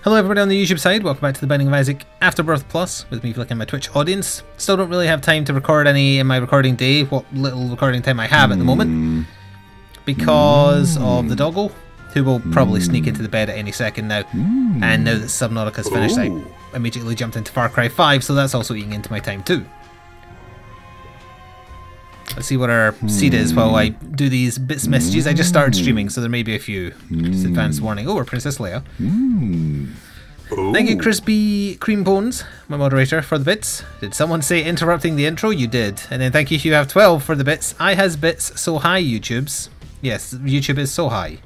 Hello everybody on the YouTube side, welcome back to the Binding of Isaac Afterbirth Plus, with me Flik and my Twitch audience. Still don't really have time to record any in my recording day, what little recording time I have at the moment, because of the doggo, who will probably sneak into the bed at any second now. And now that Subnautica's finished, I immediately jumped into Far Cry 5, so that's also eating into my time too. Let's see what our seed is while I do these bits and messages. I just started streaming, so there may be a few. Just advanced warning. Oh, we're Princess Leia. Thank you, Crispy Cream Bones, my moderator, for the bits. Did someone say interrupting the intro? You did. And then thank you, you have 12 for the bits. I has bits so high, YouTubes. Yes, YouTube is so high.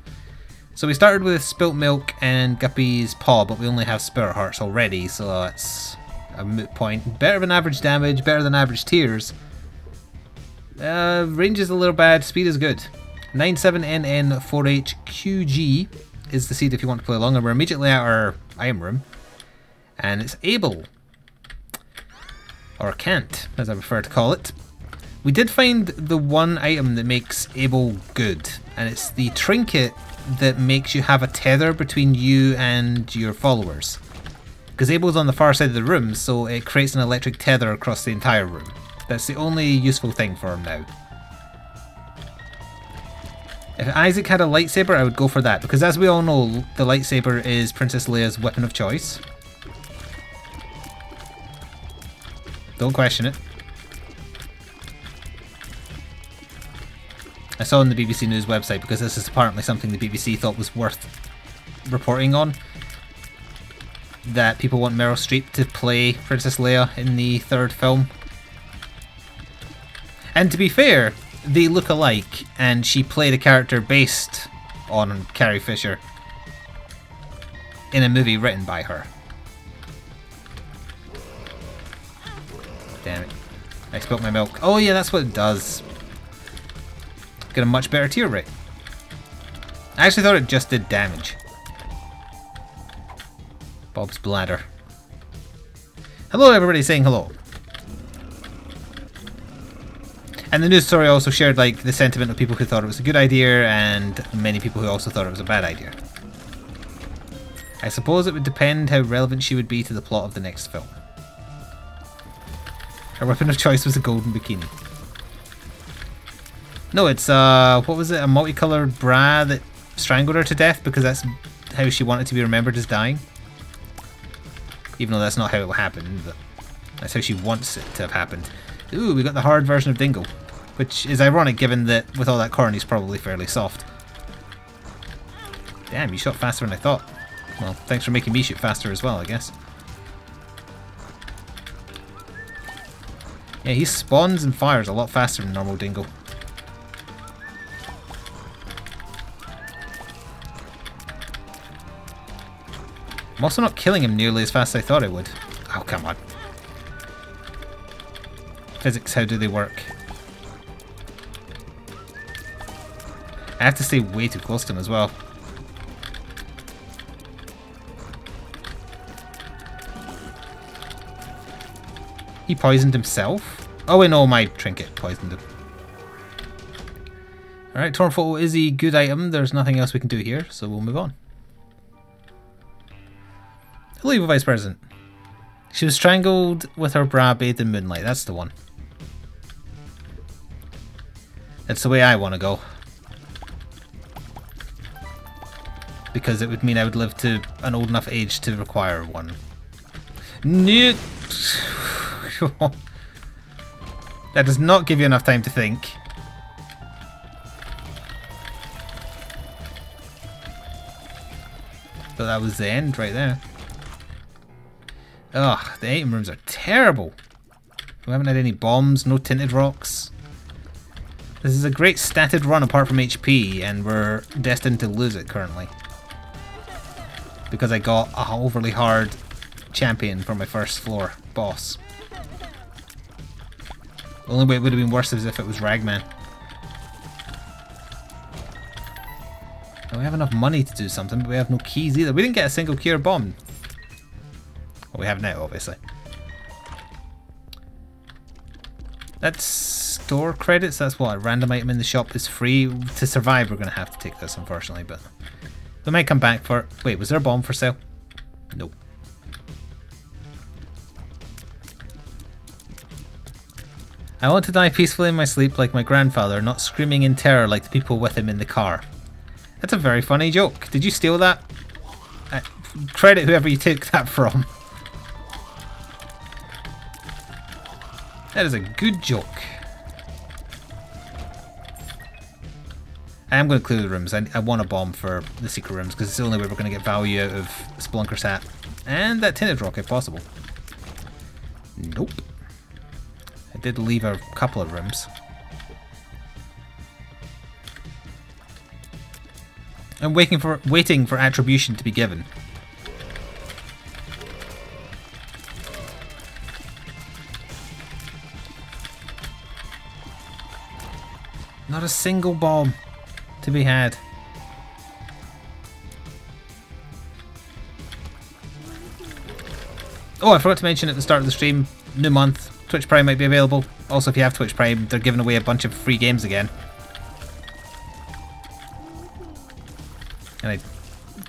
So we started with Spilt Milk and Guppy's Paw, but we only have Spirit Hearts already, so that's a moot point. Better than average damage, better than average tears. Range is a little bad, speed is good. 97NN4HQG is the seed if you want to play along, and we're immediately at our item room. And it's able, or can't, as I prefer to call it. We did find the one item that makes able good, and it's the trinket that makes you have a tether between you and your followers. Because Abel's on the far side of the room, so it creates an electric tether across the entire room. That's the only useful thing for him now. If Isaac had a lightsaber, I would go for that, because as we all know, the lightsaber is Princess Leia's weapon of choice. Don't question it. I saw on the BBC News website, because this is apparently something the BBC thought was worth reporting on, that people want Meryl Streep to play Princess Leia in the third film. And to be fair, they look alike, and she played a character based on Carrie Fisher in a movie written by her. Damn it. I spilt my milk. Oh yeah, that's what it does. Get a much better tear rate. I actually thought it just did damage. Bob's bladder. Hello everybody saying hello. And the news story also shared like the sentiment of people who thought it was a good idea and many people who also thought it was a bad idea. I suppose it would depend how relevant she would be to the plot of the next film. Her weapon of choice was a golden bikini. No, it's what was it? A multicolored bra that strangled her to death because that's how she wanted to be remembered as dying. Even though that's not how it will happen, but that's how she wants it to have happened. Ooh, we got the hard version of Dingle, which is ironic given that with all that corn he's probably fairly soft. Damn, you shot faster than I thought. Well, thanks for making me shoot faster as well, I guess. Yeah, he spawns and fires a lot faster than normal Dingle. I'm also not killing him nearly as fast as I thought I would. Oh, come on. Physics, how do they work? I have to stay way too close to him as well. He poisoned himself? Oh wait, no, my trinket poisoned him. Alright, Torn Photo is a good item. There's nothing else we can do here, so we'll move on. Hello, Evil Vice President. She was strangled with her bra bathed in moonlight. That's the one. That's the way I want to go. Because it would mean I would live to an old enough age to require one. No. That does not give you enough time to think. But that was the end right there. Ugh, the item rooms are terrible. We haven't had any bombs, no tinted rocks. This is a great statted run apart from HP, and we're destined to lose it currently. Because I got a overly hard champion for my first floor boss. The only way it would have been worse is if it was Ragman. Now, we have enough money to do something, but we have no keys either. We didn't get a single key or bomb. Well, we have now, obviously. That's store credits. That's what a random item in the shop is free. To survive, we're going to have to take this, unfortunately, but we might come back for it. Wait, was there a bomb for sale? Nope. I want to die peacefully in my sleep like my grandfather, not screaming in terror like the people with him in the car. That's a very funny joke. Did you steal that? Credit whoever you took that from. That is a good joke. I am going to clear the rooms. I want a bomb for the secret rooms because it's the only way we're going to get value out of Spelunker's hat. And that tinted rock if possible. Nope. I did leave a couple of rooms. I'm waiting for attribution to be given. Not a single bomb to be had. Oh, I forgot to mention at the start of the stream, new month, Twitch Prime might be available. Also, if you have Twitch Prime, they're giving away a bunch of free games again. And I'd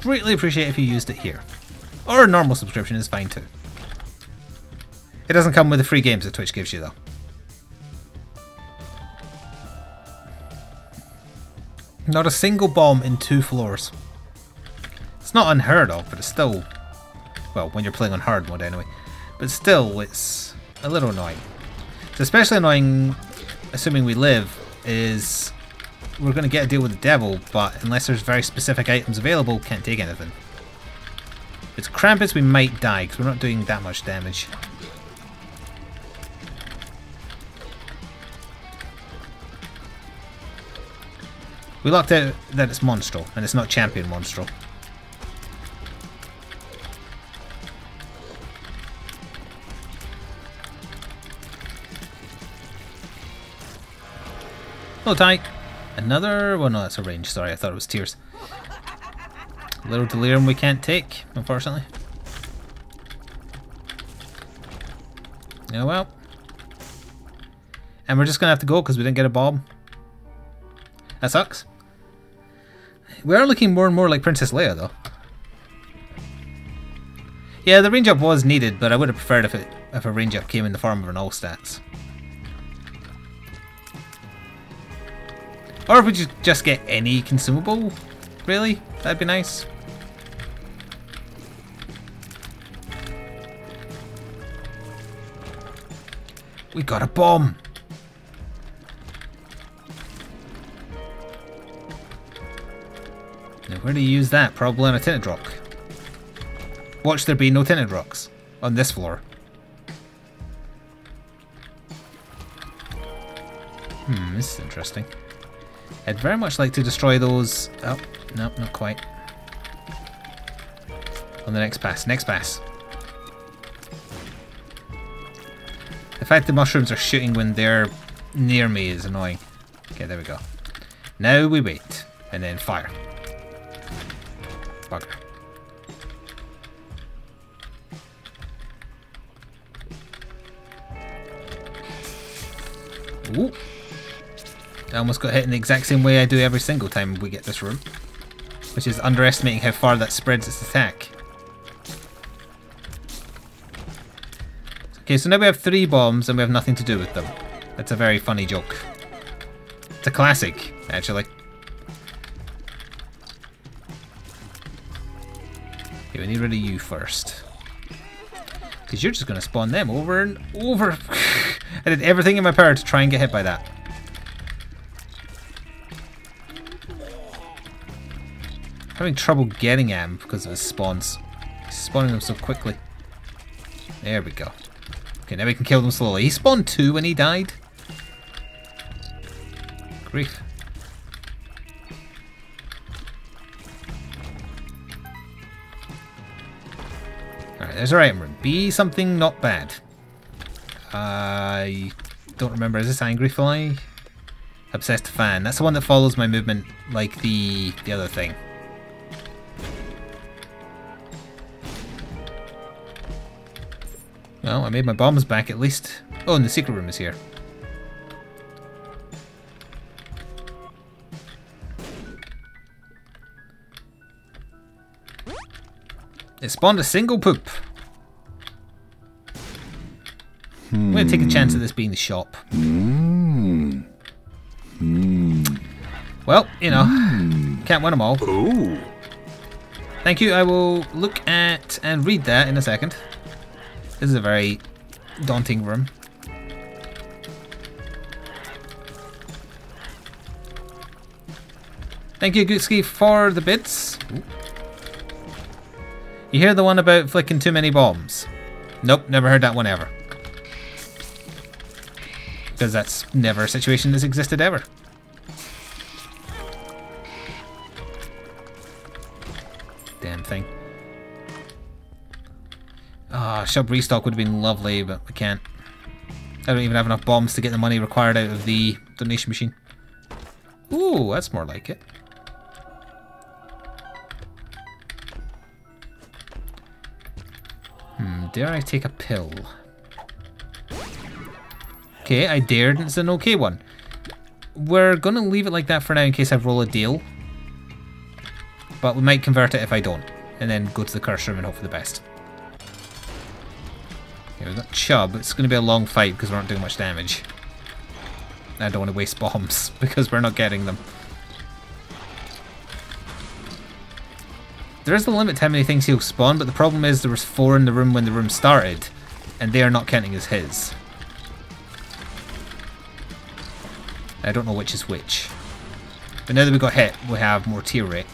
greatly appreciate if you used it here. Or a normal subscription is fine too. It doesn't come with the free games that Twitch gives you though. Not a single bomb in 2 floors. It's not unheard of, but it's still... Well, when you're playing on hard mode anyway. But still, it's a little annoying. It's especially annoying, assuming we live, is we're going to get a deal with the devil, but unless there's very specific items available, can't take anything. If it's Krampus, we might die, because we're not doing that much damage. We locked out that it's Monstro, and it's not Champion Monstro. Hello, Ty. Another... Well, no, that's a range. Sorry, I thought it was tears. A little delirium we can't take, unfortunately. Oh well. And we're just going to have to go because we didn't get a bomb. That sucks. We are looking more and more like Princess Leia, though. Yeah, the range up was needed, but I would have preferred if a range up came in the form of an all stats. Or if we just get any consumable, really, that'd be nice. We got a bomb! Now where do you use that? Probably on a tinted rock. Watch there be no tinted rocks on this floor. This is interesting. I'd very much like to destroy those... Oh, no, not quite. On the next pass. Next pass. The fact the mushrooms are shooting when they're near me is annoying. Okay, there we go. Now we wait. And then fire. Bugger. Ooh. I almost got hit in the exact same way I do every single time we get this room. Which is underestimating how far that spreads its attack. Okay, so now we have 3 bombs and we have nothing to do with them. That's a very funny joke. It's a classic, actually. Okay, we need rid of you first. Because you're just going to spawn them over and over. I did everything in my power to try and get hit by that. Having trouble getting at him because of his spawns. He's spawning them so quickly. There we go. Okay, now we can kill them slowly. He spawned 2 when he died. Grief. Alright, there's our item room. Be something not bad. I don't remember. Is this Angry Fly? Obsessed Fan. That's the one that follows my movement like the other thing. Well, I made my bombs back at least. Oh, and the secret room is here. It spawned a single poop. I'm going to take a chance of this being the shop. Well, you know, can't win them all. Ooh. Thank you. I will look at and read that in a second. This is a very daunting room. Thank you, Gootski, for the bits. You hear the one about flicking too many bombs? Nope, never heard that one ever. Because that's never a situation that's existed ever. Damn thing. Ah, shop restock would have been lovely, but we can't. I don't even have enough bombs to get the money required out of the donation machine. Ooh, that's more like it. Dare I take a pill? Okay, I dared, and it's an okay one. We're gonna leave it like that for now in case I roll a deal. But we might convert it if I don't. And then go to the curse room and hope for the best. Okay, we've got Chubb. It's gonna be a long fight because we're not doing much damage. I don't want to waste bombs because we're not getting them. There is a limit to how many things he'll spawn, but the problem is there was 4 in the room when the room started, and they are not counting as his. I don't know which is which. But now that we got hit, we have more tier rate.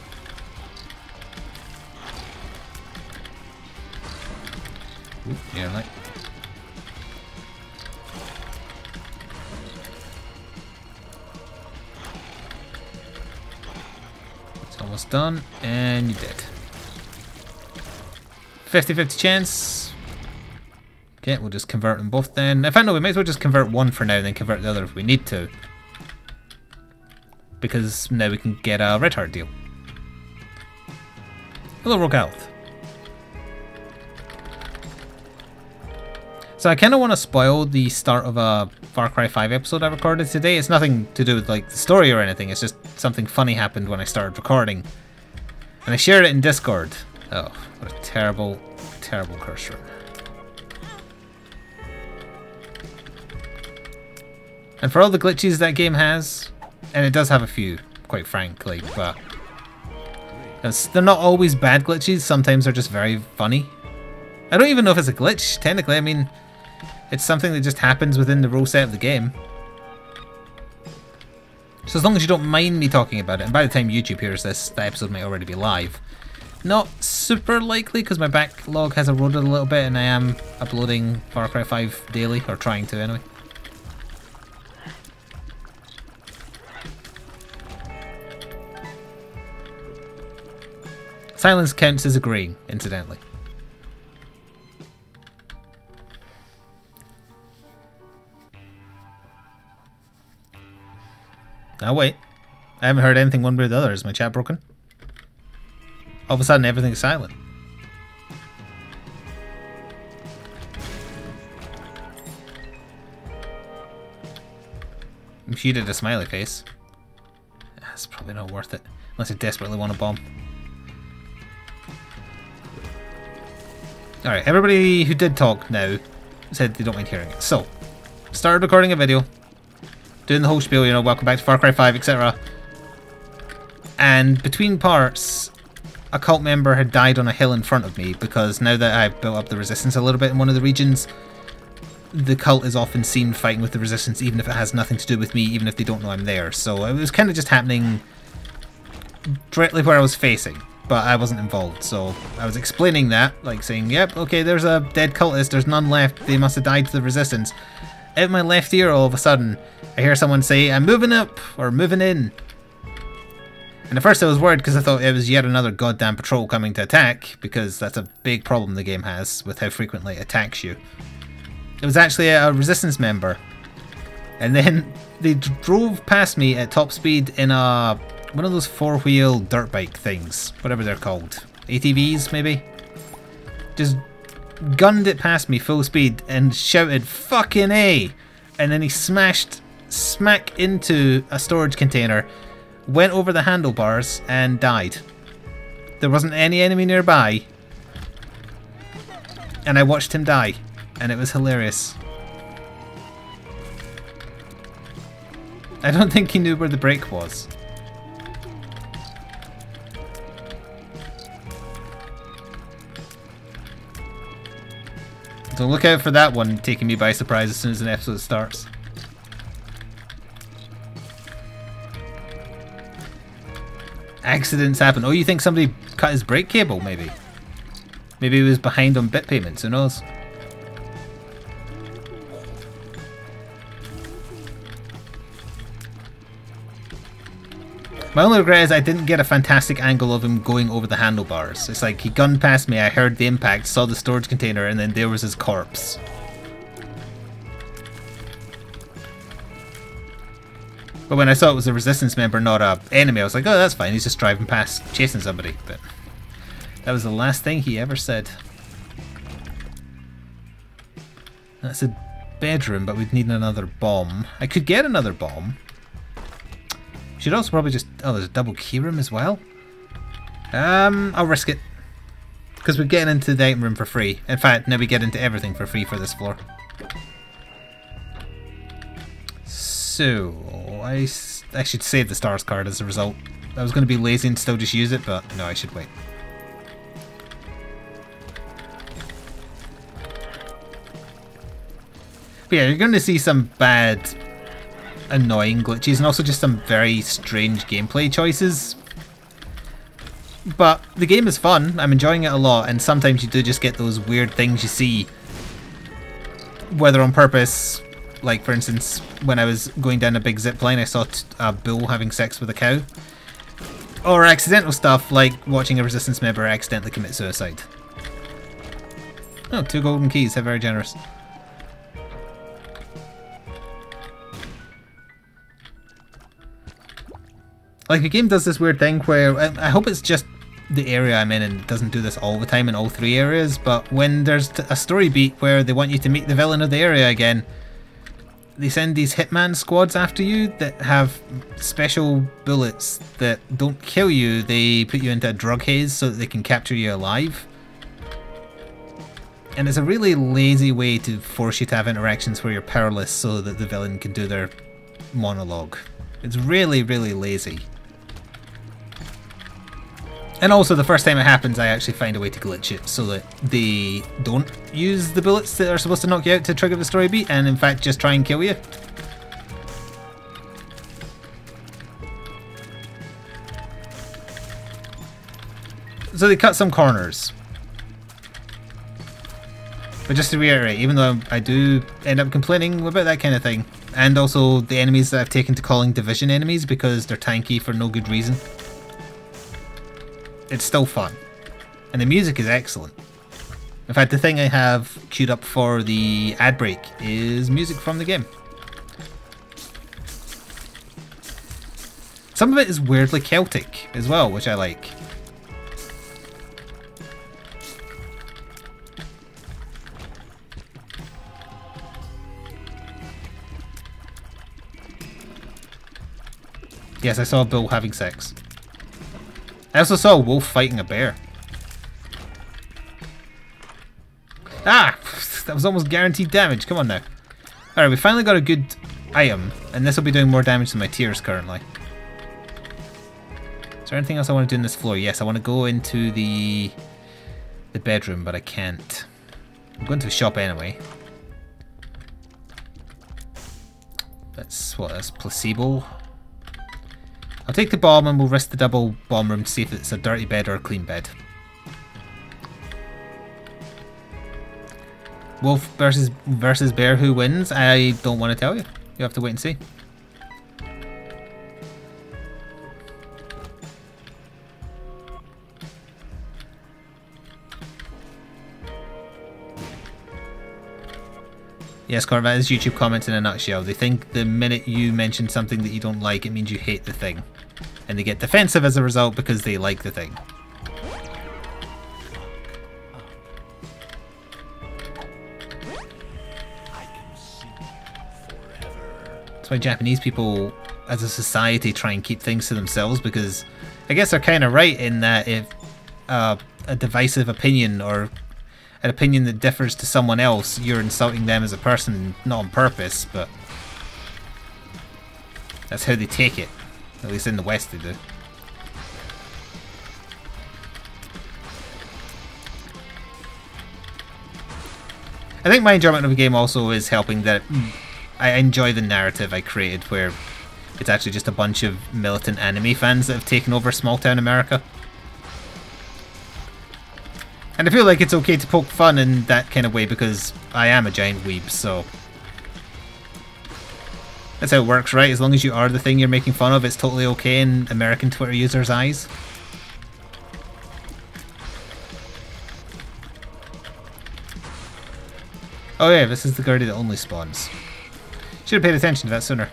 Ooh, yeah, like. It's almost done, and you did. 50-50 chance. Okay, we'll just convert them both then. In fact, no, we might as well just convert one for now and then convert the other if we need to. Because now we can get a red heart deal. Hello, Rogue Health. So I kind of want to spoil the start of a Far Cry 5 episode I recorded today. It's nothing to do with like the story or anything. It's just something funny happened when I started recording. And I shared it in Discord. Oh, what a terrible, terrible curse room. And for all the glitches that game has, and it does have a few, quite frankly, but they're not always bad glitches, sometimes they're just very funny. I don't even know if it's a glitch, technically. I mean, it's something that just happens within the rule set of the game. So as long as you don't mind me talking about it, and by the time YouTube hears this, the episode might already be live. Not super likely, because my backlog has eroded a little bit, and I am uploading Far Cry 5 daily, or trying to anyway. Silence counts as agreeing, incidentally. Now wait, I haven't heard anything one way or the other. Is my chat broken? All of a sudden everything's silent. She did a smiley face. That's probably not worth it, unless I desperately want a bomb. Alright, everybody who did talk now said they don't mind hearing it. So, started recording a video, doing the whole spiel, you know, welcome back to Far Cry 5, etc. And between parts, a cult member had died on a hill in front of me, because now that I've built up the resistance a little bit in one of the regions, the cult is often seen fighting with the resistance, even if it has nothing to do with me, even if they don't know I'm there. So it was kind of just happening directly where I was facing, but I wasn't involved. So I was explaining that, like saying, yep, okay, there's a dead cultist, there's none left, they must have died to the resistance. Out of my left ear, all of a sudden, I hear someone say, I'm moving up, or moving in. And at first I was worried because I thought it was yet another goddamn patrol coming to attack, because that's a big problem the game has with how frequently it attacks you. It was actually a resistance member. And then they drove past me at top speed in one of those four-wheel dirt bike things, whatever they're called. ATVs, maybe? Just gunned it past me full speed and shouted, fucking A! And then he smashed smack into a storage container, went over the handlebars and died. There wasn't any enemy nearby, and I watched him die, and it was hilarious. I don't think he knew where the break was. So look out for that one taking me by surprise as soon as an episode starts. Accidents happen. Oh, you think somebody cut his brake cable, maybe? Maybe he was behind on bit payments, who knows? My only regret is I didn't get a fantastic angle of him going over the handlebars. It's like he gunned past me, I heard the impact, saw the storage container, and then there was his corpse. But when I saw it was a resistance member, not a enemy, I was like, oh, that's fine, he's just driving past, chasing somebody. But that was the last thing he ever said. That's a bedroom, but we'd need another bomb. I could get another bomb. Should also probably just... Oh, there's a double key room as well? I'll risk it. Because we're getting into the item room for free. In fact, now we get into everything for free for this floor. So, I should save the stars card as a result. I was going to be lazy and still just use it, but no, I should wait. But yeah, you're going to see some bad, annoying glitches and also just some very strange gameplay choices. But the game is fun, I'm enjoying it a lot, and sometimes you do just get those weird things you see, whether on purpose. Like, for instance, when I was going down a big zip line, I saw a bull having sex with a cow. Or accidental stuff, like watching a resistance member accidentally commit suicide. Oh, 2 golden keys, how very generous. Like, the game does this weird thing where, I hope it's just the area I'm in and it doesn't do this all the time in all 3 areas, but when there's a story beat where they want you to meet the villain of the area again, they send these hitman squads after you that have special bullets that don't kill you, they put you into a drug haze so that they can capture you alive. And it's a really lazy way to force you to have interactions where you're powerless so that the villain can do their monologue. It's really, really lazy. And also, the first time it happens, I actually find a way to glitch it so that they don't use the bullets that are supposed to knock you out to trigger the story beat, and in fact just try and kill you. So they cut some corners. But just to reiterate, even though I do end up complaining about that kind of thing, and also the enemies that I've taken to calling division enemies because they're tanky for no good reason, it's still fun. And the music is excellent. In fact, the thing I have queued up for the ad break is music from the game. Some of it is weirdly Celtic as well, which I like. Yes, I saw a bull having sex. I also saw a wolf fighting a bear. Ah! That was almost guaranteed damage. Come on now. Alright, we finally got a good item, and this will be doing more damage than my tears currently. Is there anything else I want to do in this floor? Yes, I want to go into the bedroom, but I can't. I'm going to the shop anyway. That's what, that's placebo. I'll take the bomb and we'll risk the double bomb room to see if it's a dirty bed or a clean bed. Wolf versus bear, who wins? I don't want to tell you. You have to wait and see. Yes, Cormac, that is YouTube comments in a nutshell. They think the minute you mention something that you don't like, it means you hate the thing. And they get defensive as a result because they like the thing. That's why Japanese people, as a society, try and keep things to themselves, because I guess they're kind of right in that if a divisive opinion or an opinion that differs to someone else, you're insulting them as a person, not on purpose, but that's how they take it. At least in the West they do. I think my enjoyment of the game also is helping that I enjoy the narrative I created, where it's actually just a bunch of militant anime fans that have taken over small town America. And I feel like it's okay to poke fun in that kind of way because I am a giant weeb, so that's how it works, right? As long as you are the thing you're making fun of, it's totally okay in American Twitter users' eyes. Oh yeah, this is the Gurdy that only spawns. Should have paid attention to that sooner.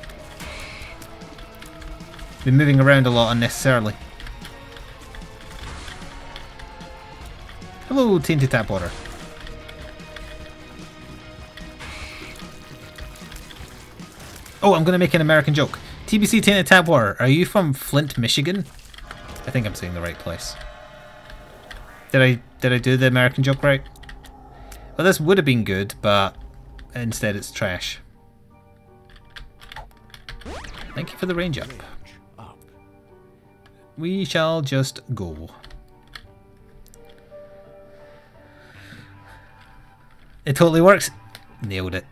Been moving around a lot unnecessarily. Hello, tainted tap water. Oh, I'm gonna make an American joke. TBC tainted tap water. Are you from Flint, Michigan? I think I'm saying the right place. Did I do the American joke right? Well, this would have been good, but instead it's trash. Thank you for the range up. We shall just go. It totally works. Nailed it.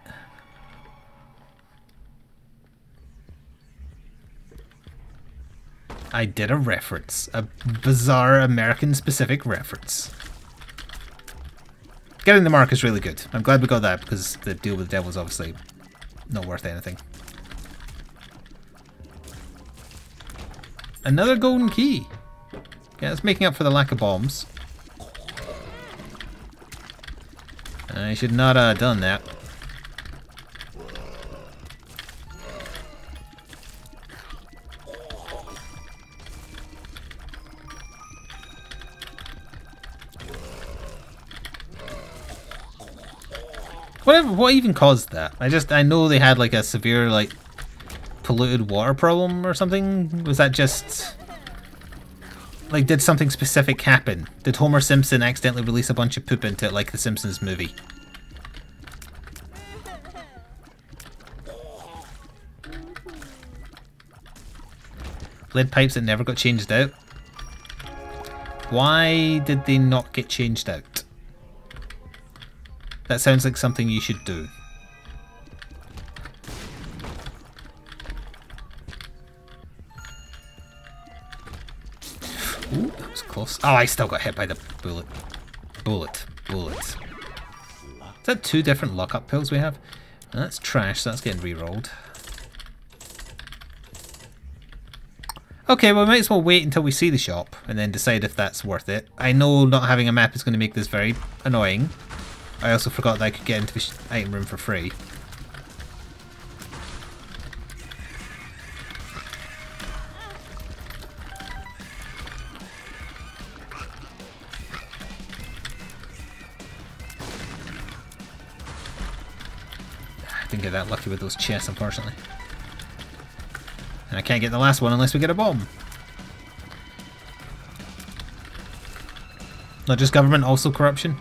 I did a reference. A bizarre American-specific reference. Getting the mark is really good. I'm glad we got that because the deal with the devil is obviously not worth anything. Another golden key. Yeah, that's making up for the lack of bombs. I should not have done that. What even caused that? I know they had like a severe like polluted water problem or something. Was that just like, did something specific happen? Did Homer Simpson accidentally release a bunch of poop into it like the Simpsons movie? Lead pipes that never got changed out. Why did they not get changed out? That sounds like something you should do. Ooh, that was close. Oh, I still got hit by the bullet. Bullet. Is that 2 different lockup pills we have? That's trash, so that's getting re-rolled. Okay, well we might as well wait until we see the shop and then decide if that's worth it. I know not having a map is going to make this very annoying. I also forgot that I could get into the item room for free. I didn't get that lucky with those chests, unfortunately. And I can't get the last one unless we get a bomb. Not just government, also corruption.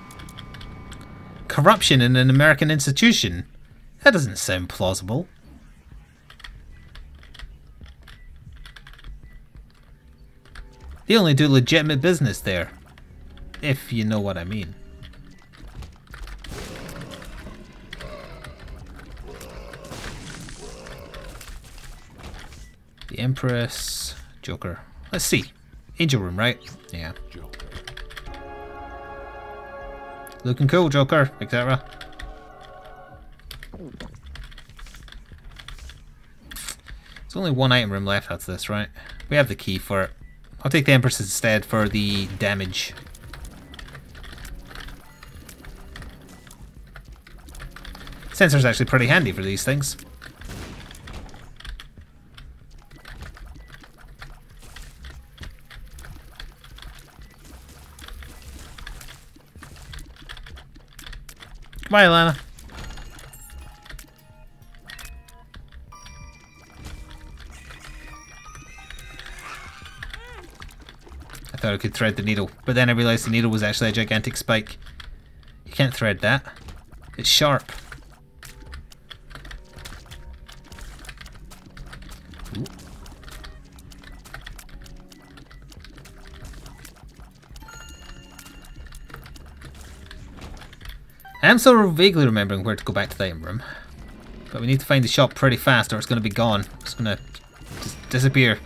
Corruption in an American institution? That doesn't sound plausible. They only do legitimate business there. If you know what I mean. The Empress, Joker. Let's see. Angel Room, right? Yeah. Looking cool, Joker, etc. There's only one item room left after this, right? We have the key for it. I'll take the Empress instead for the damage. Sensor's actually pretty handy for these things. Bye, Alana. I thought I could thread the needle, but then I realised the needle was actually a gigantic spike. You can't thread that. It's sharp. Ooh. I am still vaguely remembering where to go back to the item room. But we need to find the shop pretty fast or it's going to be gone. It's going to just disappear.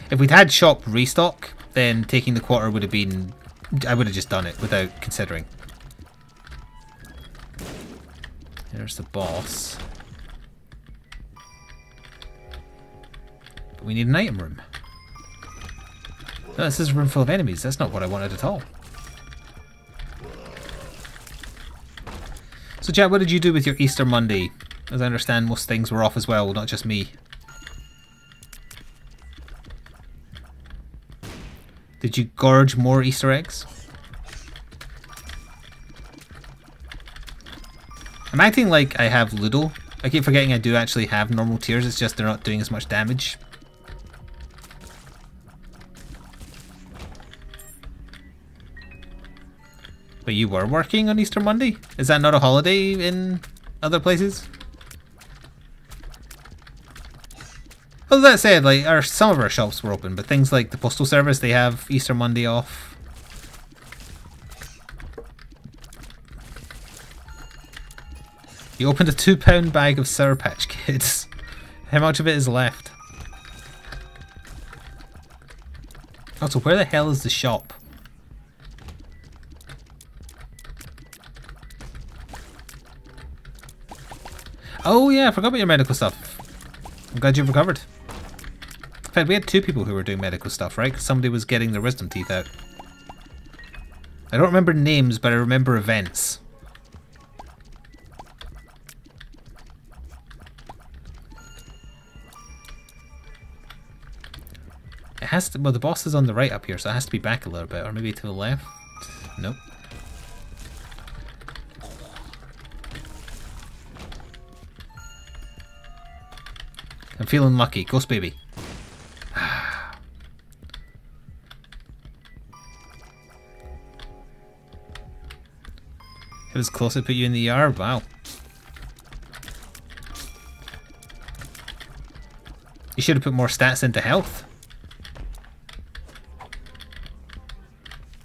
If we'd had shop restock, then taking the quarter would have been... I would have just done it without considering. There's the boss. But we need an item room. No, this is a room full of enemies. That's not what I wanted at all. So, chat, what did you do with your Easter Monday? As I understand, most things were off as well, not just me. Did you gorge more Easter eggs? I'm acting like I have Ludo. I keep forgetting I do actually have normal tiers, it's just they're not doing as much damage. But you were working on Easter Monday? Is that not a holiday in other places? Well, that said, like, some of our shops were open, but things like the Postal Service, they have Easter Monday off. You opened a £2 bag of Sour Patch Kids. How much of it is left? Also, where the hell is the shop? Oh yeah, I forgot about your medical stuff. I'm glad you've recovered. In fact, we had two people who were doing medical stuff, right? 'Cause somebody was getting their wisdom teeth out. I don't remember names, but I remember events. It has to... Well, the boss is on the right up here, so it has to be back a little bit. Or maybe to the left? Nope. I'm feeling lucky. Ghost baby. It was close to put you in the ER. Wow. You should have put more stats into health.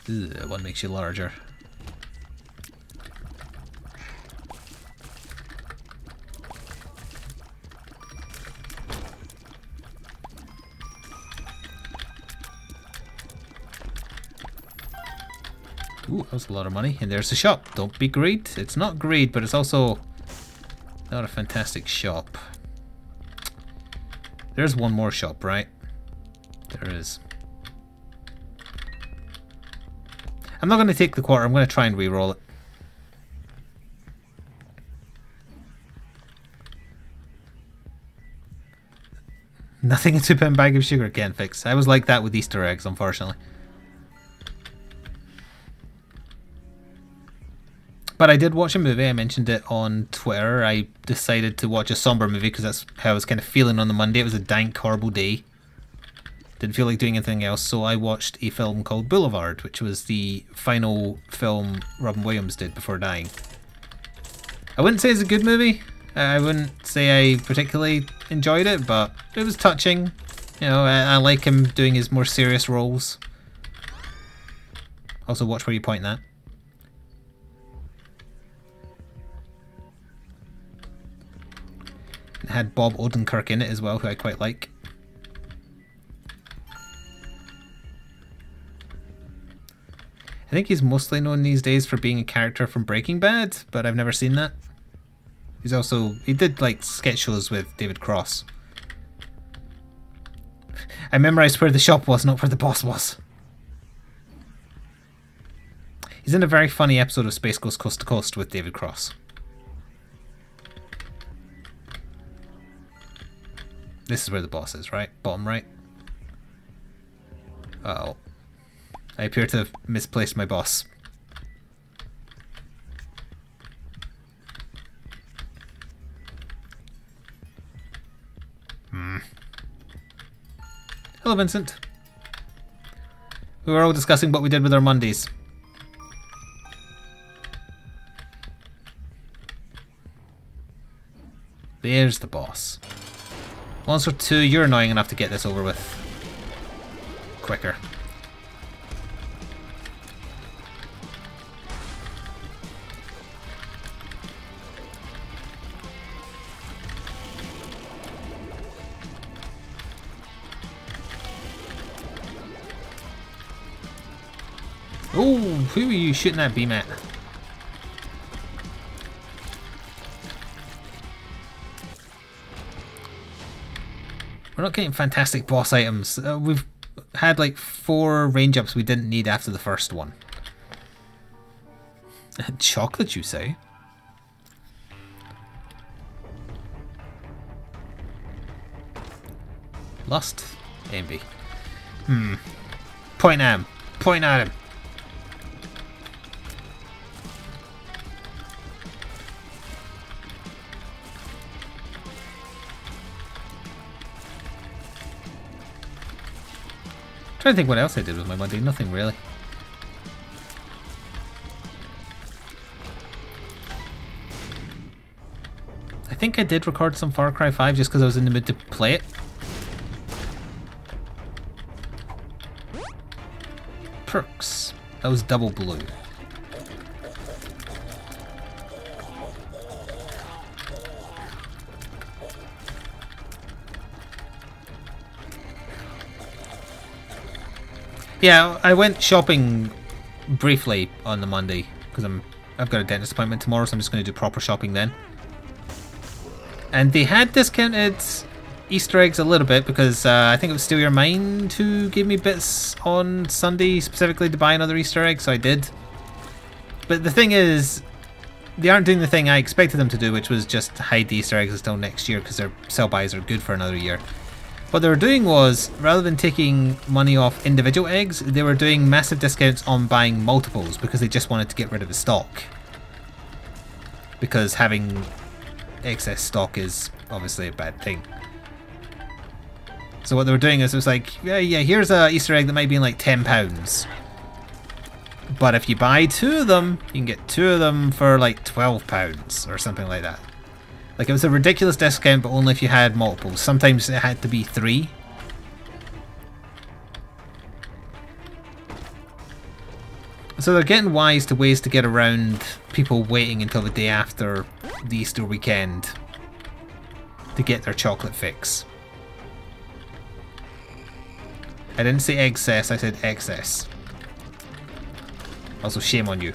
Ugh, one makes you larger. Ooh, that was a lot of money. And there's the shop. Don't be greed. It's not greed, but it's also not a fantastic shop. There's one more shop, right? There is. I'm not going to take the quarter. I'm going to try and re-roll it. Nothing in £2 bag of sugar can't fix. I was like that with Easter eggs, unfortunately. But I did watch a movie. I mentioned it on Twitter. I decided to watch a somber movie because that's how I was kind of feeling on the Monday. It was a dank, horrible day. Didn't feel like doing anything else, so I watched a film called Boulevard, which was the final film Robin Williams did before dying. I wouldn't say it's a good movie. I wouldn't say I particularly enjoyed it, but it was touching. You know, I like him doing his more serious roles. Also, watch where you point that. It had Bob Odenkirk in it as well, who I quite like. I think he's mostly known these days for being a character from Breaking Bad, but I've never seen that. He's also... he did like sketch shows with David Cross. I memorised where the shop was, not where the boss was. He's in a very funny episode of Space Ghost Coast to Coast with David Cross. This is where the boss is, right? Bottom right. Uh-oh. I appear to have misplaced my boss. Hello, Vincent. We were all discussing what we did with our Mondays. There's the boss. Monster 2, you're annoying enough to get this over with quicker. Oh, who are you shooting that beam at? We're not getting fantastic boss items. We've had like 4 range ups we didn't need after the first one. Chocolate, you say? Lust? Envy. Point at him. Point at him. Trying to think what else I did with my Monday. Nothing really. I think I did record some Far Cry 5 just because I was in the mood to play it. Perks. That was double blue. Yeah, I went shopping briefly on the Monday because I've got a dentist appointment tomorrow, so I'm just going to do proper shopping then. And they had discounted Easter eggs a little bit because I think it was Steal Your Mind who gave me bits on Sunday specifically to buy another Easter egg, so I did. But the thing is, they aren't doing the thing I expected them to do, which was just hide the Easter eggs until next year because their sell buys are good for another year. What they were doing was, rather than taking money off individual eggs, they were doing massive discounts on buying multiples because they just wanted to get rid of the stock. Because having excess stock is obviously a bad thing. So what they were doing is it was like, yeah, here's a Easter egg that might be in like £10. But if you buy 2 of them, you can get 2 of them for like £12 or something like that. Like, it was a ridiculous discount, but only if you had multiples. Sometimes it had to be 3. So they're getting wise to ways to get around people waiting until the day after the Easter weekend to get their chocolate fix. I didn't say excess, I said excess. Also, shame on you.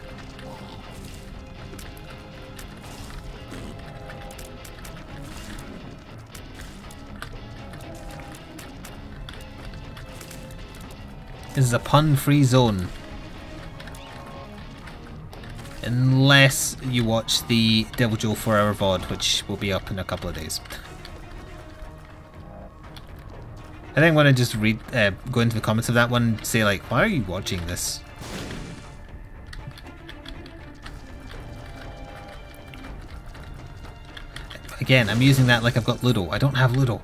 This is a pun-free zone. Unless you watch the Devil Joe 4-hour VOD, which will be up in a couple of days. I think I'm going to just go into the comments of that one and say, like, why are you watching this? Again, I'm using that like I've got Ludo. I don't have Ludo.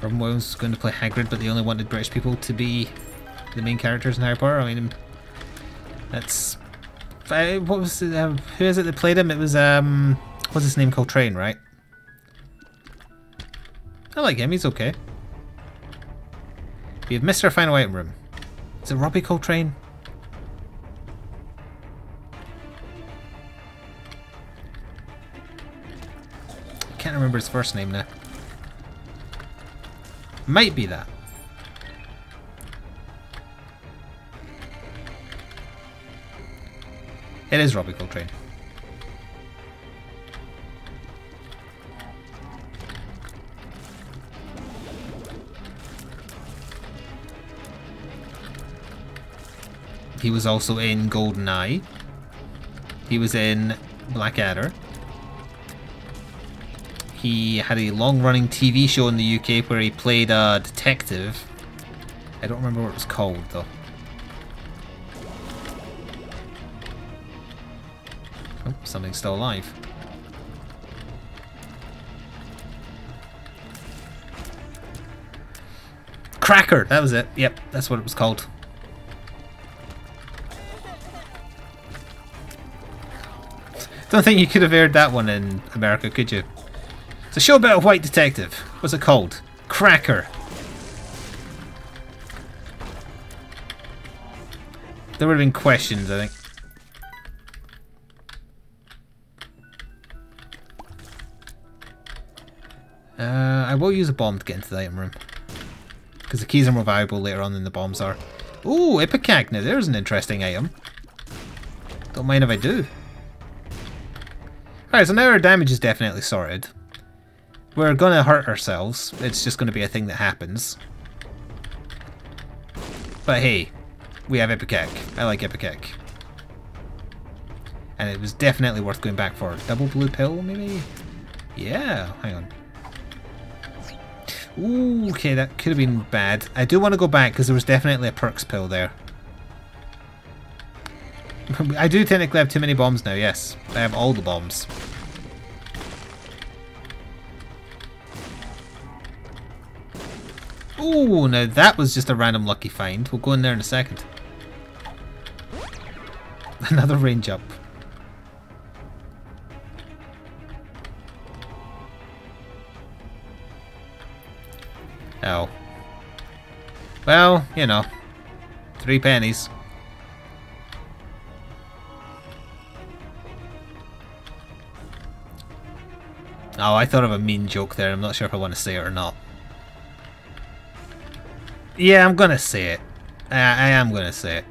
Robin Williams was going to play Hagrid, but they only wanted British people to be the main characters in Harry Potter. I mean, that's... what was it, who is it that played him? It was, what's his name? Coltrane, right? I like him, he's okay. We have Mr. Final Item Room. Is it Robbie Coltrane? I can't remember his first name now. Might be that. It is Robbie Coltrane. He was also in GoldenEye. He was in Blackadder. He had a long-running TV show in the UK where he played a detective. I don't remember what it was called, though. something's still alive. Cracker! That was it. Yep, that's what it was called. Don't think you could have aired that one in America, could you? It's a show about a white detective. What's it called? Cracker. There would have been questions, I think. I will use a bomb to get into the item room. Because the keys are more valuable later on than the bombs are. Ooh, Ipecac. Now there's an interesting item. Don't mind if I do. Alright, so now our damage is definitely sorted. We're going to hurt ourselves. It's just going to be a thing that happens. But hey, we have Ipecac. I like Ipecac. And it was definitely worth going back for. Double blue pill, maybe? Yeah, hang on. Ooh, okay, that could have been bad. I do want to go back because there was definitely a perks pill there. I do technically have too many bombs now, yes. I have all the bombs. Ooh, now that was just a random lucky find. We'll go in there in a second. Another range up. Oh. Well, you know. 3 pennies. Oh, I thought of a mean joke there. I'm not sure if I want to say it or not. Yeah, I'm gonna say it. I am gonna say it.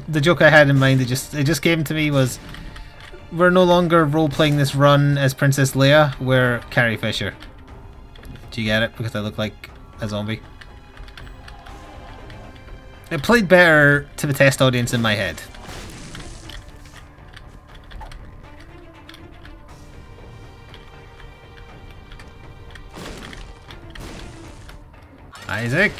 The joke I had in mind, it just came to me was, we're no longer role-playing this run as Princess Leia, we're Carrie Fisher. Do you get it? Because I look like a zombie. It played better to the test audience in my head. Isaac.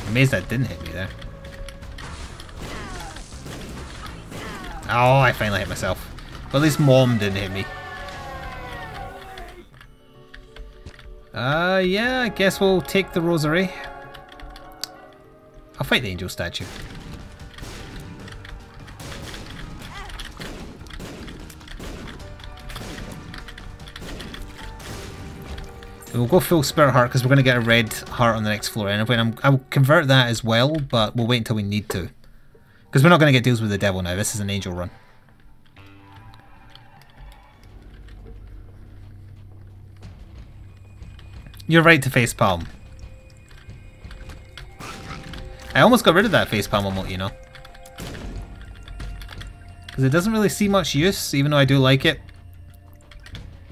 Amazed that didn't hit me there. Oh, I finally hit myself. Well, at least Mom didn't hit me. Yeah, I guess we'll take the rosary. I'll fight the angel statue. We'll go full Spirit Heart because we're going to get a red heart on the next floor. And I'll convert that as well, but we'll wait until we need to. Because we're not going to get deals with the devil now. This is an angel run. You're right to facepalm. I almost got rid of that facepalm emote, you know. Because it doesn't really see much use, even though I do like it.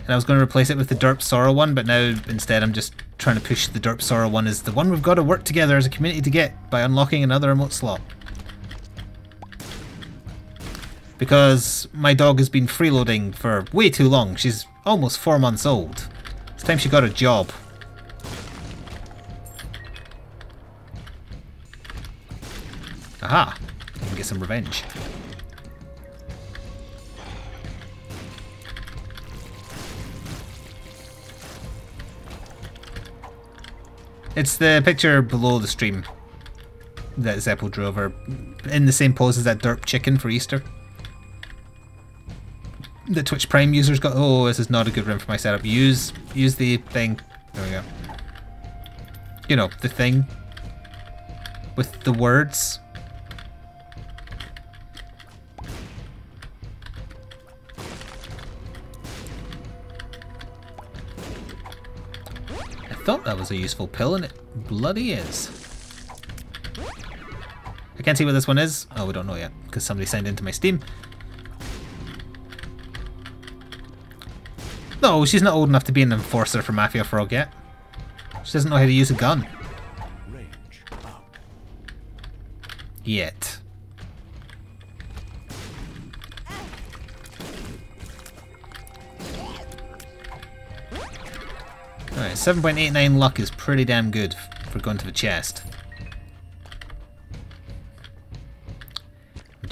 And I was going to replace it with the Derp Sora one, but now instead I'm just trying to push the Derp Sora one as the one we've got to work together as a community to get by unlocking another emote slot. Because my dog has been freeloading for way too long. She's almost 4 months old. It's time she got a job. Aha! I can get some revenge. It's the picture below the stream that Zeppo drew over, in the same pose as that derp chicken for Easter. The Twitch Prime users got. Oh, this is not a good room for my setup. Use the thing. There we go. You know, the thing with the words. I thought that was a useful pill, and it bloody is. I can't see what this one is. Oh, we don't know yet, because somebody signed into my Steam. No, she's not old enough to be an enforcer for Mafia Frog yet. She doesn't know how to use a gun. Yet. Alright, 7.89 luck is pretty damn good for going to the chest.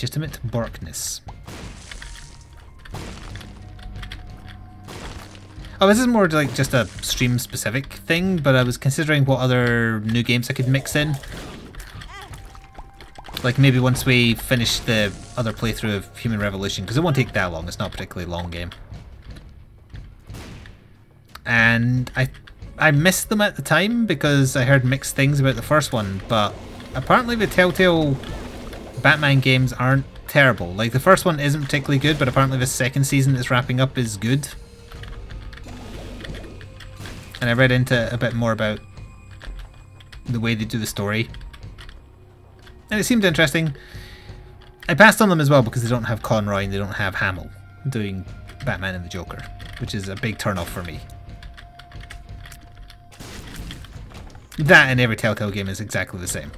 Legitimate Borkness. Oh, this is more like just a stream specific thing, but I was considering what other new games I could mix in. Like maybe once we finish the other playthrough of Human Revolution, because it won't take that long, it's not a particularly long game. And I missed them at the time because I heard mixed things about the first one, but apparently the Telltale Batman games aren't terrible. Like the first one isn't particularly good, but apparently the second season that's wrapping up is good. And I read into a bit more about the way they do the story. And it seemed interesting. I passed on them as well because they don't have Conroy and they don't have Hamill doing Batman and the Joker, which is a big turn off for me. That and every Telltale game is exactly the same.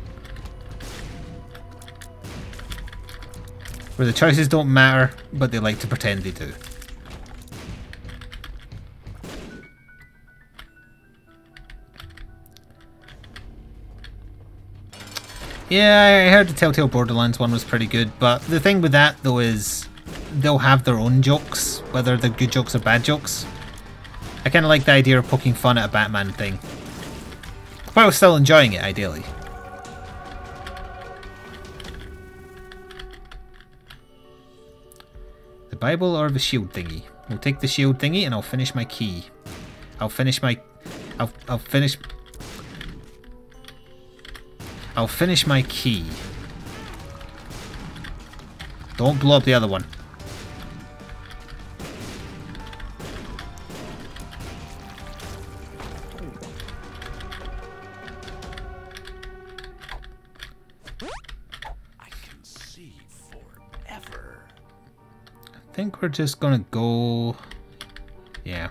Where the choices don't matter, but they like to pretend they do. Yeah, I heard the Telltale Borderlands one was pretty good, but the thing with that though is they'll have their own jokes, whether they're good jokes or bad jokes. I kind of like the idea of poking fun at a Batman thing, but I was still enjoying it, ideally. The Bible or the shield thingy? We'll take the shield thingy and I'll finish my key. I'll finish my key. Don't blow up the other one. I can see forever. I think we're just gonna go... Yeah.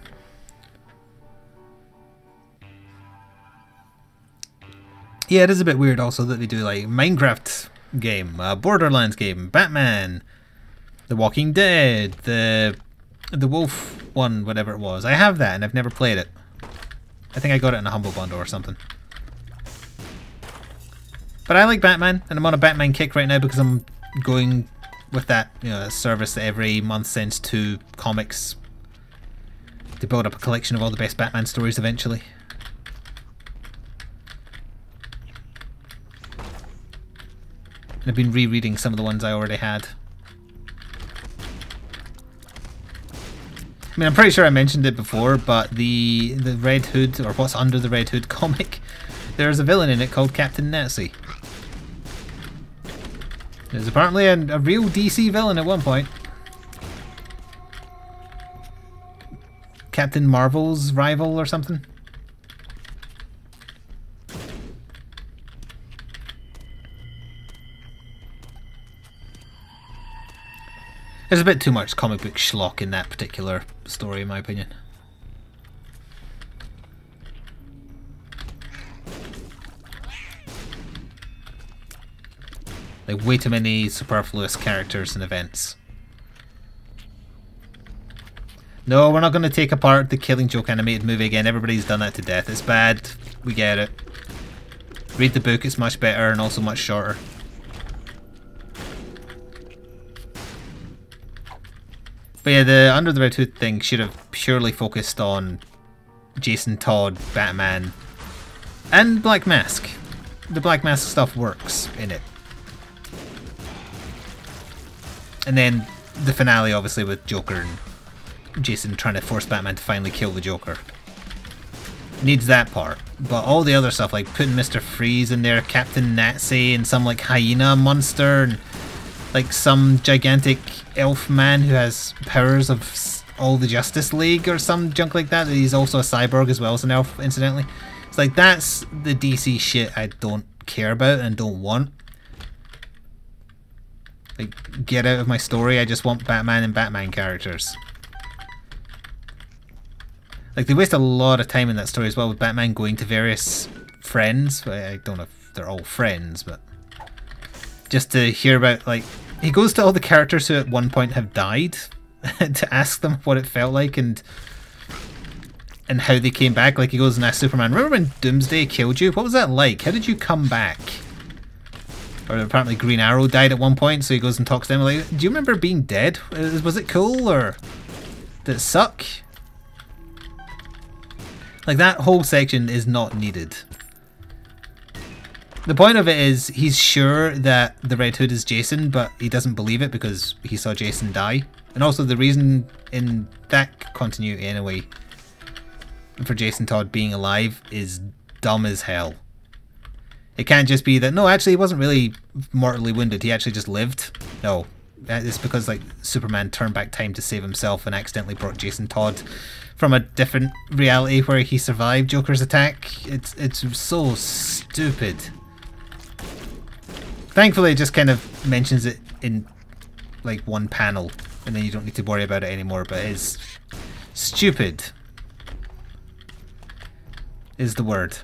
Yeah, it is a bit weird also that they do like Minecraft game, Borderlands game, Batman, The Walking Dead, the Wolf one, whatever it was. I have that and I've never played it. I think I got it in a Humble Bundle or something. But I like Batman and I'm on a Batman kick right now because I'm going with that, you know, service that every month sends 2 comics to build up a collection of all the best Batman stories eventually. And I've been rereading some of the ones I already had. I mean, I'm pretty sure I mentioned it before, but the Red Hood, or What's Under the Red Hood comic, there's a villain in it called Captain Nazi. There's apparently a real DC villain at one point. Captain Marvel's rival or something. There's a bit too much comic book schlock in that particular story, in my opinion. Like, way too many superfluous characters and events. No, we're not going to take apart the Killing Joke animated movie again. Everybody's done that to death. It's bad. We get it. Read the book, it's much better and also much shorter. But yeah, the Under the Red Hood thing should have purely focused on Jason Todd, Batman, and Black Mask. The Black Mask stuff works in it. And then the finale, obviously, with Joker and Jason trying to force Batman to finally kill the Joker. Needs that part. But all the other stuff, like putting Mr. Freeze in there, Captain Nazi, and some like hyena monster, and like some gigantic elf man who has powers of all the Justice League or some junk like that. He's also a cyborg as well as an elf, incidentally. It's like, that's the DC shit I don't care about and don't want. Like, get out of my story. I just want Batman and Batman characters. Like, they waste a lot of time in that story as well, with Batman going to various friends. I don't know if they're all friends, but just to hear about, like, he goes to all the characters who at one point have died to ask them what it felt like and how they came back. Like, he goes and asks Superman, remember when Doomsday killed you? What was that like? How did you come back? Or apparently Green Arrow died at one point, so he goes and talks to him like, do you remember being dead? Was it cool, or did it suck? Like, that whole section is not needed. The point of it is, he's sure that the Red Hood is Jason, but he doesn't believe it because he saw Jason die. And also the reason in that continuity anyway, for Jason Todd being alive is dumb as hell. It can't just be that, no, actually he wasn't really mortally wounded, he actually just lived. No, it's because like Superman turned back time to save himself and accidentally brought Jason Todd from a different reality where he survived Joker's attack. It's so stupid. Thankfully it just kind of mentions it in like one panel and then you don't need to worry about it anymore, but it's stupid is the word.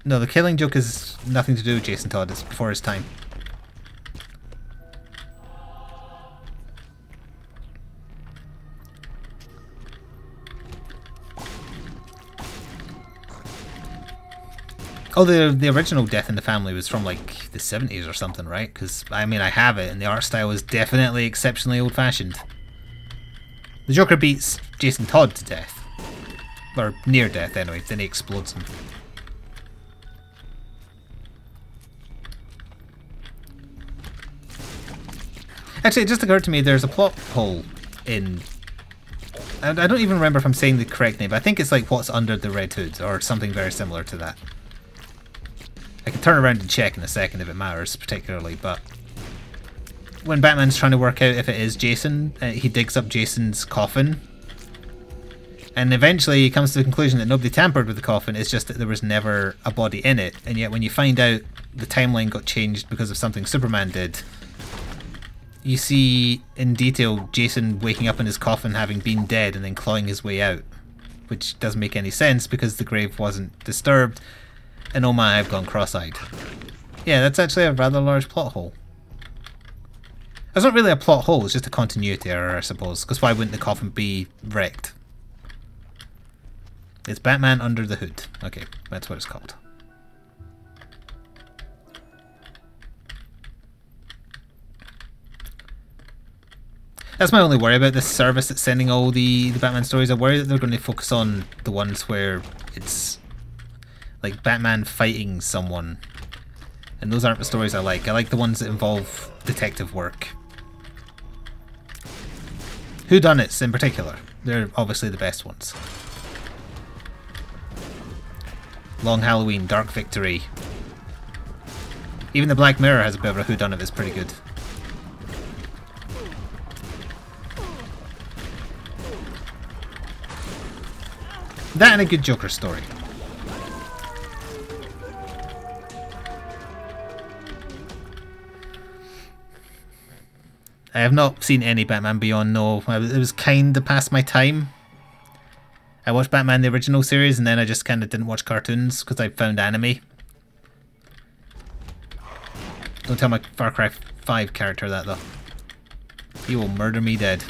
No, the Killing Joke is nothing to do with Jason Todd, it's before his time. Oh, the original Death in the Family was from like the 70s or something, right? Because, I mean, I have it and the art style is definitely exceptionally old-fashioned. The Joker beats Jason Todd to death. Or near death anyway, then he explodes him. Actually, it just occurred to me there's a plot hole in... I don't even remember if I'm saying the correct name, but I think it's like What's Under the Red Hood, or something very similar to that. I can turn around and check in a second if it matters, particularly, but... When Batman's trying to work out if it is Jason, he digs up Jason's coffin. And eventually he comes to the conclusion that nobody tampered with the coffin, it's just that there was never a body in it. And yet when you find out the timeline got changed because of something Superman did, you see in detail Jason waking up in his coffin having been dead and then clawing his way out. Which doesn't make any sense because the grave wasn't disturbed. And oh my, I've gone cross-eyed. Yeah, that's actually a rather large plot hole. It's not really a plot hole, it's just a continuity error, I suppose. Because why wouldn't the coffin be wrecked? It's Batman Under the Hood. Okay, that's what it's called. That's my only worry about this service that's sending all the Batman stories. I worry that they're going to focus on the ones where it's like Batman fighting someone. And those aren't the stories I like. I like the ones that involve detective work. Whodunits in particular. They're obviously the best ones. Long Halloween, Dark Victory. Even the Black Mirror has a bit of a whodunit that's pretty good. That and a good Joker story. I have not seen any Batman Beyond, no. It was kind of past my time. I watched Batman the original series and then I just kind of didn't watch cartoons because I found anime. Don't tell my Far Cry 5 character that though. He will murder me dead.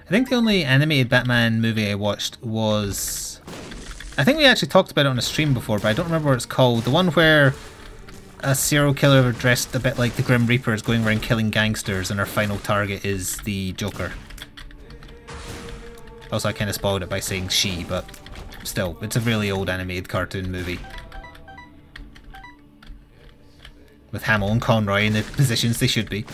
I think the only animated Batman movie I watched was... I think we actually talked about it on a stream before, but I don't remember what it's called. The one where a serial killer dressed a bit like the Grim Reaper is going around killing gangsters and our final target is the Joker. Also, I kind of spoiled it by saying she, but still, it's a really old animated cartoon movie. With Hamill and Conroy in the positions they should be.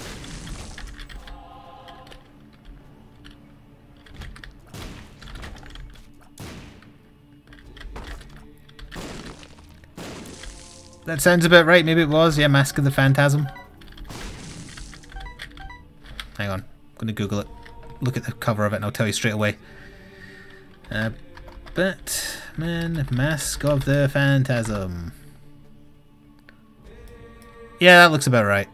That sounds about right, maybe it was. Yeah, Mask of the Phantasm. Hang on, I'm going to Google it. Look at the cover of it and I'll tell you straight away. Batman Mask of the Phantasm. Yeah, that looks about right.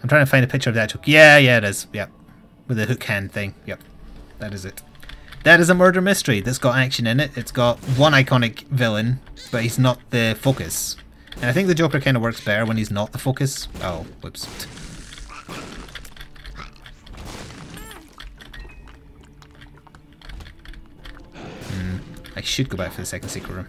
I'm trying to find a picture of the actual... Yeah, it is. Yep. With the hook hand thing. Yep. That is it. That is a murder mystery that's got action in it. It's got one iconic villain, but he's not the focus. And I think the Joker kind of works better when he's not the focus. Oh, whoops. I should go back for the second secret room.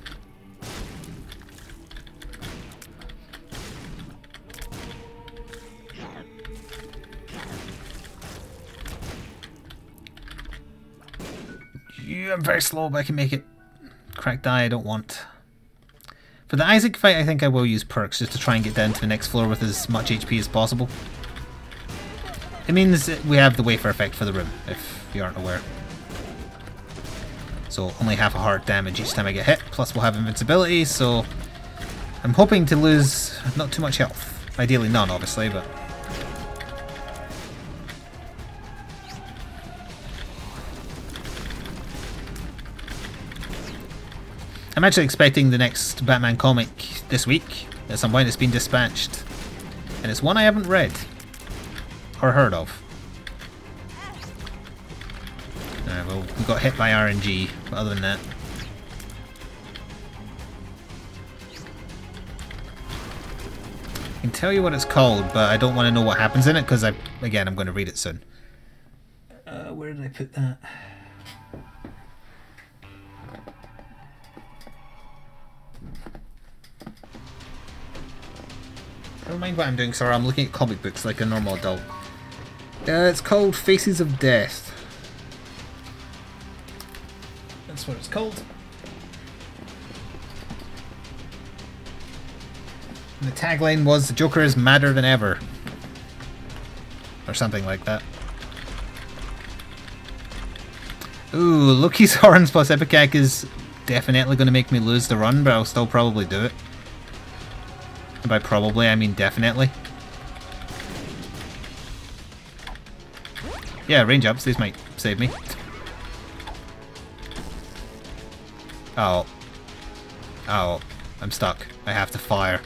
Yeah, I'm very slow, but I can make it. Cracked die I don't want. For the Isaac fight, I think I will use perks just to try and get down to the next floor with as much HP as possible. It means we have the wafer effect for the room, if you aren't aware. So only half a heart damage each time I get hit, plus we'll have invincibility, so I'm hoping to lose not too much health. Ideally none, obviously, but... I'm actually expecting the next Batman comic this week. At some point it's been dispatched. And it's one I haven't read. Or heard of. Well, we got hit by RNG, but other than that... I can tell you what it's called, but I don't want to know what happens in it, because again, I'm going to read it soon. Where did I put that? Never mind what I'm doing, sorry, I'm looking at comic books like a normal adult. It's called Faces of Death. That's what it's called. And the tagline was, "The Joker is madder than ever." Or something like that. Ooh, Loki's Horns plus Ipecac is definitely going to make me lose the run, but I'll still probably do it. And by probably, I mean definitely. Yeah, range ups, these might save me. Oh. Oh, I'm stuck. I have to fire.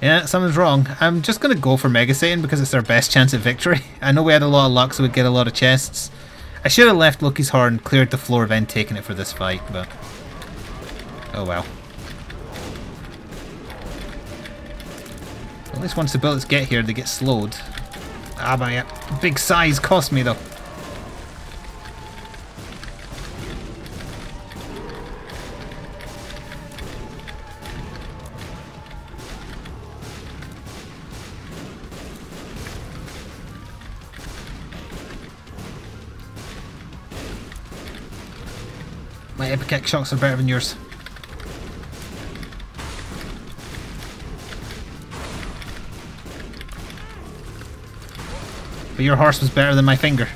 Yeah, something's wrong. I'm just going to go for Mega Satan because it's our best chance at victory. I know we had a lot of luck, so we'd get a lot of chests. I should have left Loki's Horn, cleared the floor, then taken it for this fight, but... oh well. At least once the bullets get here, they get slowed. Ah, my big size cost me though. My Ipecac shocks are better than yours. But your horse was better than my finger.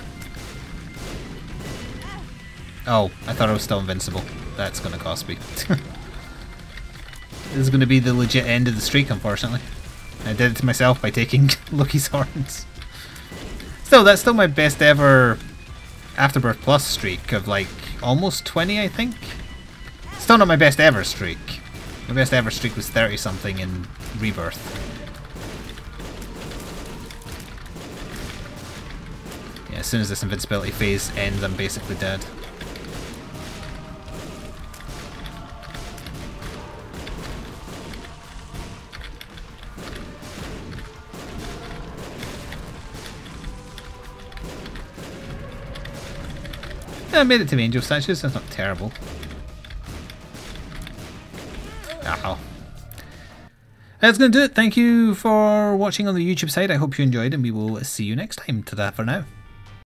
Oh, I thought I was still invincible. That's going to cost me. This is going to be the legit end of the streak, unfortunately. I did it to myself by taking Loki's Horns. Still, that's still my best ever Afterbirth Plus streak of like almost 20, I think. Still not my best ever streak. My best ever streak was 30 something in Rebirth. Yeah, as soon as this invincibility phase ends, I'm basically dead. Yeah, I made it to the angel statues, that's not terrible. Ow. That's going to do it. Thank you for watching on the YouTube side. I hope you enjoyed, and we will see you next time. Ta-da for now.